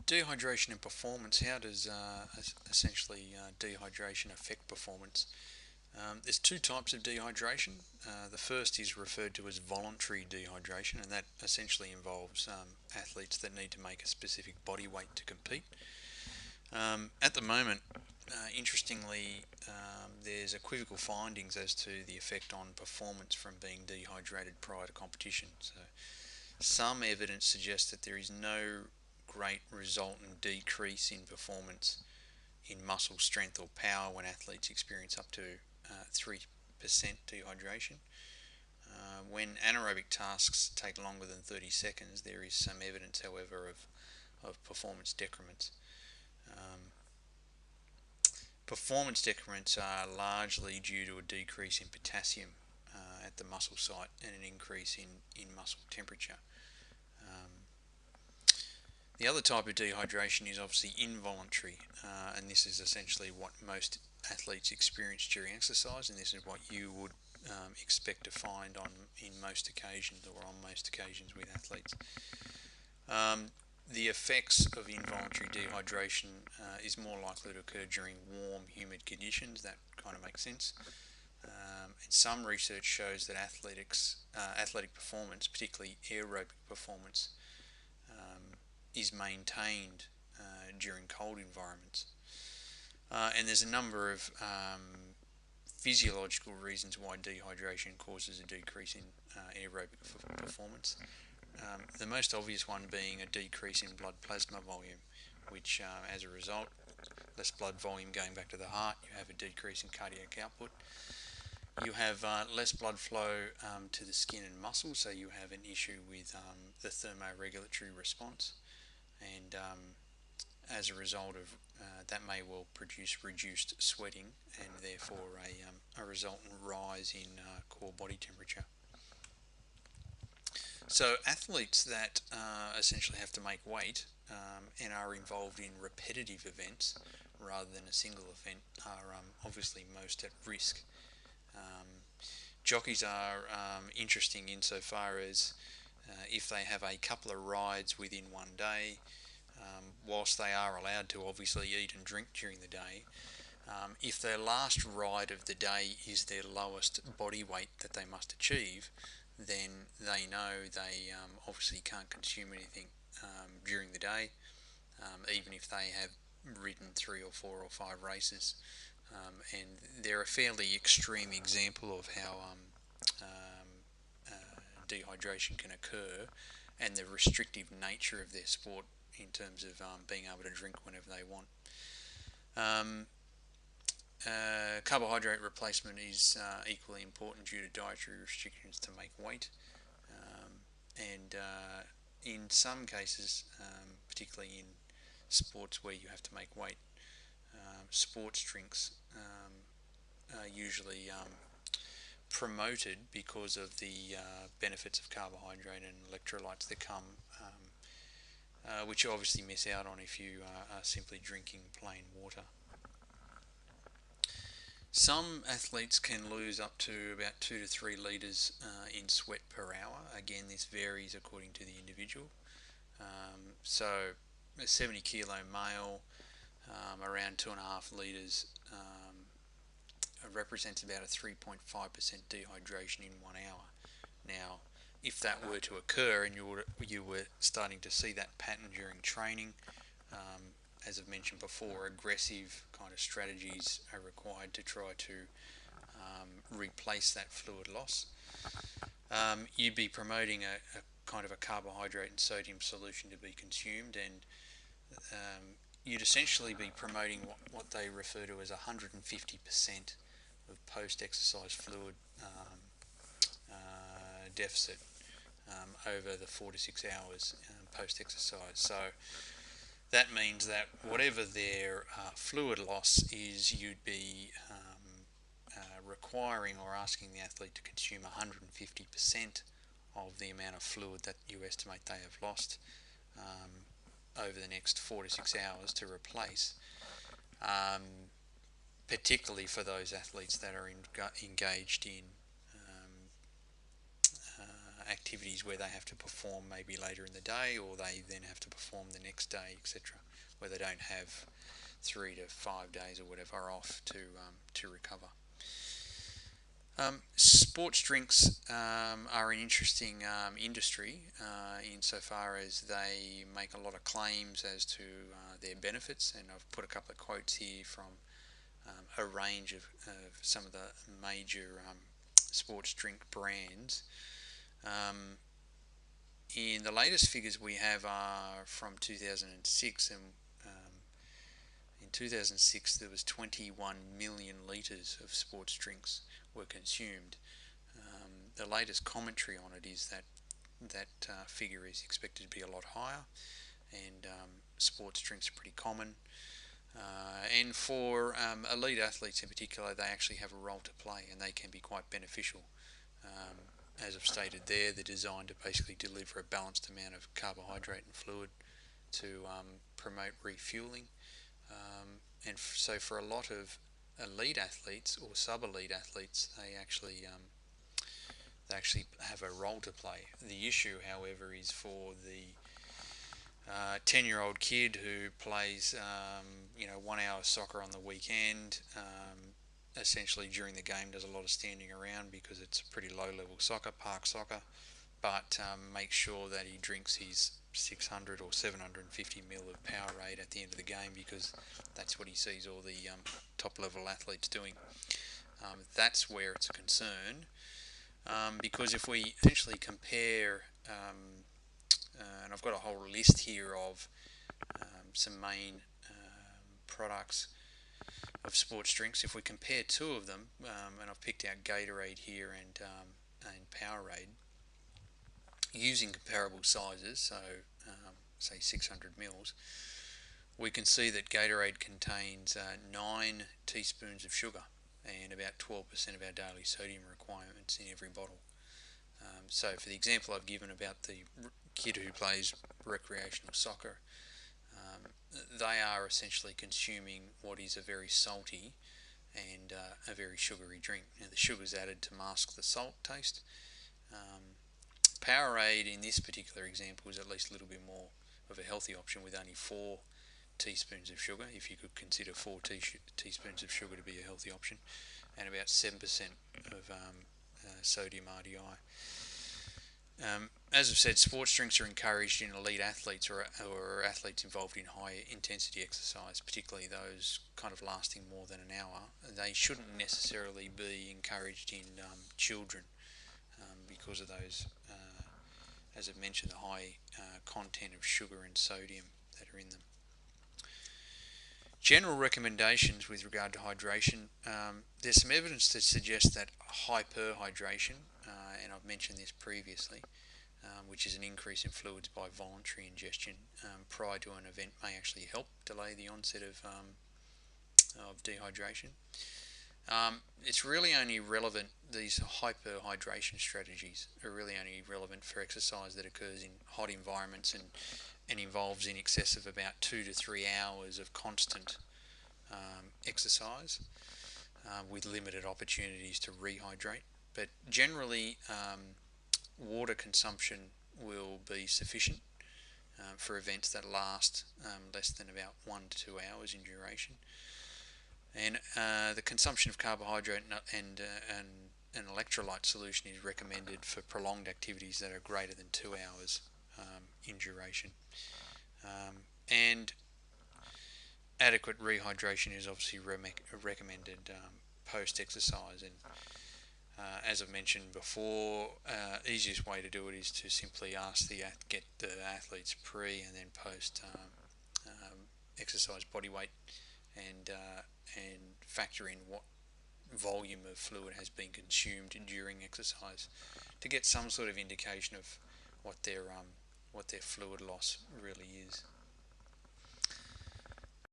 Dehydration and performance. How does essentially dehydration affect performance? There's two types of dehydration. The first is referred to as voluntary dehydration, and that essentially involves athletes that need to make a specific body weight to compete. At the moment, interestingly, there's equivocal findings as to the effect on performance from being dehydrated prior to competition. So, some evidence suggests that there is no great resultant decrease in performance in muscle strength or power when athletes experience up to 3% dehydration. When anaerobic tasks take longer than 30 seconds, there is some evidence, however, of performance decrements. Um, Performance decrements are largely due to a decrease in potassium at the muscle site and an increase in muscle temperature. Um, the other type of dehydration is obviously involuntary, and this is essentially what most athletes experience during exercise, and this is what you would expect to find on in most occasions or on most occasions with athletes. Um, the effects of involuntary dehydration is more likely to occur during warm, humid conditions. That kind of makes sense. And some research shows that athletic performance, particularly aerobic performance, is maintained during cold environments. And there's a number of physiological reasons why dehydration causes a decrease in aerobic performance. The most obvious one being a decrease in blood plasma volume, which, as a result, less blood volume going back to the heart, you have a decrease in cardiac output. You have less blood flow to the skin and muscles, so you have an issue with the thermoregulatory response, and as a result of that may well produce reduced sweating and therefore a resultant rise in core body temperature. So athletes that essentially have to make weight and are involved in repetitive events rather than a single event are obviously most at risk. Um, Jockeys are interesting insofar as if they have a couple of rides within one day, whilst they are allowed to obviously eat and drink during the day, if their last ride of the day is their lowest body weight that they must achieve, then they know they obviously can't consume anything during the day, even if they have ridden 3 or 4 or 5 races. And they're a fairly extreme example of how dehydration can occur and the restrictive nature of their sport in terms of being able to drink whenever they want. Um, Carbohydrate replacement is equally important due to dietary restrictions to make weight. Um, and in some cases, particularly in sports where you have to make weight, sports drinks are usually promoted because of the benefits of carbohydrate and electrolytes that come, which you obviously miss out on if you are simply drinking plain water. Some athletes can lose up to about 2 to 3 litres in sweat per hour. Again, this varies according to the individual. So, a 70 kilo male, around 2.5 litres, represents about a 3.5% dehydration in 1 hour. Now, if that were to occur and you were starting to see that pattern during training, as I've mentioned before, aggressive kind of strategies are required to try to replace that fluid loss. You'd be promoting a kind of a carbohydrate and sodium solution to be consumed, and you'd essentially be promoting what they refer to as 150% of post-exercise fluid deficit over the 4 to 6 hours post-exercise. So that means that whatever their fluid loss is, you'd be requiring or asking the athlete to consume 150% of the amount of fluid that you estimate they have lost over the next 4 to 6 hours to replace, particularly for those athletes that are engaged in activities where they have to perform maybe later in the day, or they then have to perform the next day, etc., where they don't have 3 to 5 days or whatever off to recover. Sports drinks are an interesting industry insofar as they make a lot of claims as to their benefits, and I've put a couple of quotes here from a range of some of the major sports drink brands. In the latest figures we have are from 2006, and in 2006 there was 21 million litres of sports drinks were consumed. The latest commentary on it is that figure is expected to be a lot higher, and sports drinks are pretty common. And for elite athletes in particular, they actually have a role to play, and they can be quite beneficial. As I've stated there, they're designed to basically deliver a balanced amount of carbohydrate and fluid to promote refueling. And so for a lot of elite athletes or sub-elite athletes, they actually have a role to play. The issue, however, is for the 10-year-old kid who plays 1 hour soccer on the weekend, essentially during the game does a lot of standing around because it's a pretty low level soccer, park soccer, but makes sure that he drinks his 600 or 750 ml of Powerade at the end of the game because that's what he sees all the top level athletes doing. That's where it's a concern, because if we actually compare, and I've got a whole list here of some main products of sports drinks. If we compare two of them, and I've picked out Gatorade here and Powerade, using comparable sizes, so say 600 mils, we can see that Gatorade contains 9 teaspoons of sugar and about 12% of our daily sodium requirements in every bottle. So for the example I've given about the kid who plays recreational soccer, they are essentially consuming what is a very salty and a very sugary drink. Now the sugar is added to mask the salt taste. Powerade in this particular example is at least a little bit more of a healthy option with only 4 teaspoons of sugar, if you could consider 4 teaspoons of sugar to be a healthy option, and about 7% of sodium RDI. As I've said, sports drinks are encouraged in elite athletes or athletes involved in high intensity exercise, particularly those kind of lasting more than an hour. They shouldn't necessarily be encouraged in children because of those, as I've mentioned, the high content of sugar and sodium that are in them. General recommendations with regard to hydration. There's some evidence to suggest that hyperhydration, and I've mentioned this previously, which is an increase in fluids by voluntary ingestion prior to an event, may actually help delay the onset of dehydration. It's really only relevant, these hyperhydration strategies are really only relevant for exercise that occurs in hot environments and involves in excess of about 2 to 3 hours of constant exercise with limited opportunities to rehydrate. But generally, water consumption will be sufficient for events that last less than about 1 to 2 hours in duration. And the consumption of carbohydrate and an electrolyte solution is recommended for prolonged activities that are greater than 2 hours in duration. And adequate rehydration is obviously recommended post-exercise. And as I've mentioned before, easiest way to do it is to simply get the athlete's pre and then post exercise body weight and factor in what volume of fluid has been consumed during exercise to get some sort of indication of what their fluid loss really is.